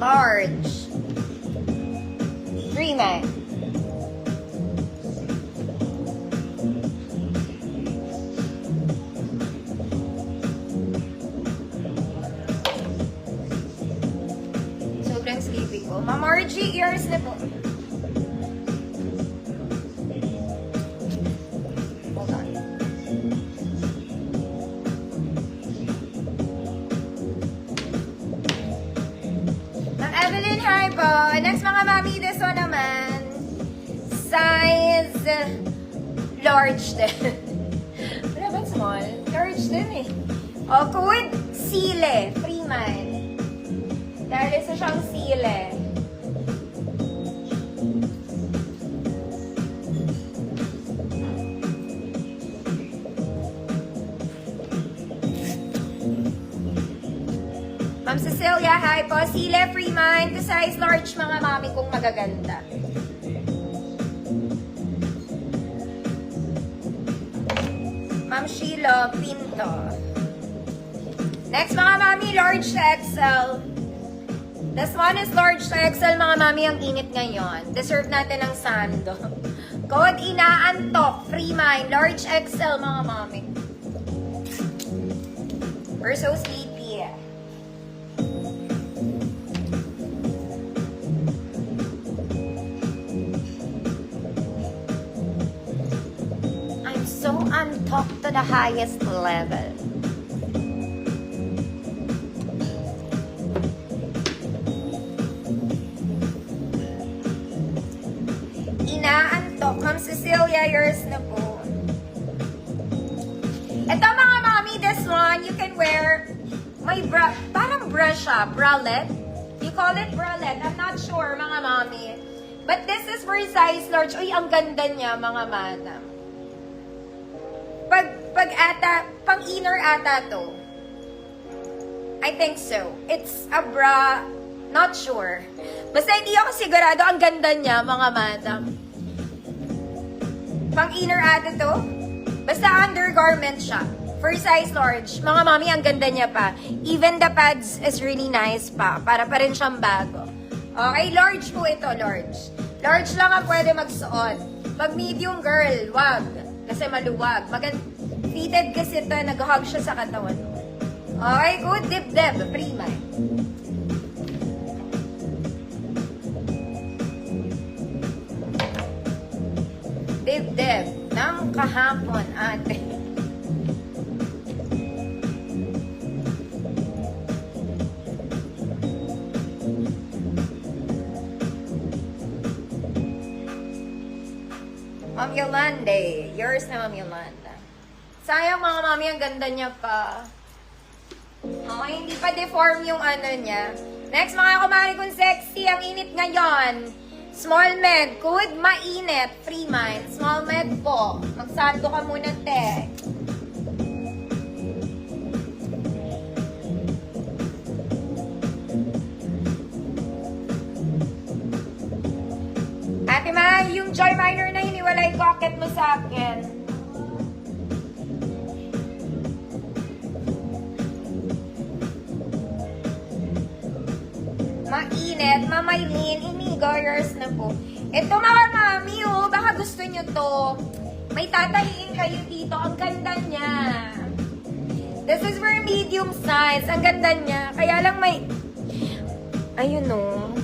large. Freeman. Sobrang sleepy ko. Ma'am Margie, ears na po. Hold on. Ma'am Evelyn, hi po. Next mga mami, this one naman. Size large din. Wala ba small? Large din eh. O, code sile. Freeman. Dahil isa siyang sile. Ma'am Cecilia, hi po. Sile, Freeman. The size large mga mami kong magaganda. Ma'am Sheila Pinto. Next mga mami, large to XL. This one is large to XL mga mami, ang init ngayon. Deserve natin ng sando. Code inaantok, Freeman, large XL mga mami. We're so sleepy. I'm so untalked to the highest level. Inaantok. Ma'am Cecilia, yours na po. Ito mga mami, this one, you can wear may parang brush siya, bralette. You call it bralette. I'm not sure mga mami. But this is for size large. Uy, ang ganda niya mga madam. Pag ata, pang inner ata to. I think so. It's a bra, not sure. Basta hindi ako sigurado, ang ganda niya mga madam. Pang inner ata to. Basta undergarment siya. For size large. Mga mami, ang ganda niya pa. Even the pads is really nice pa. Para pa rin siyang bago. Okay, large po ito, large. Large lang ang pwede magsuot. Pag medium girl, wag. Kasi maluwag. Fitted kasi ito, nag-hug siya sa katawan. Okay, good. Dip-dip. Prima. Dip-dip. Ng kahapon, ate. Ma'am Yolanda. Yours na, Ma'am Yolanda. Sayang mga mami, ang ganda niya pa. Okay, hindi pa deform yung ano niya. Next, mga kumari kong sexy, ang init ngayon. Small med, good, mainit, free mind. Small med po. Magsando ka muna, te. Ate Ma, yung Joy Minor na hiniwalay pocket mo sa akin. Mainit, mamaylin, inigo, yours na po. Ito mga mami, oh, baka gusto nyo to. May tataliin kayo dito, ang ganda niya. This is for medium size, ang ganda niya. Kaya lang may, ayun oh.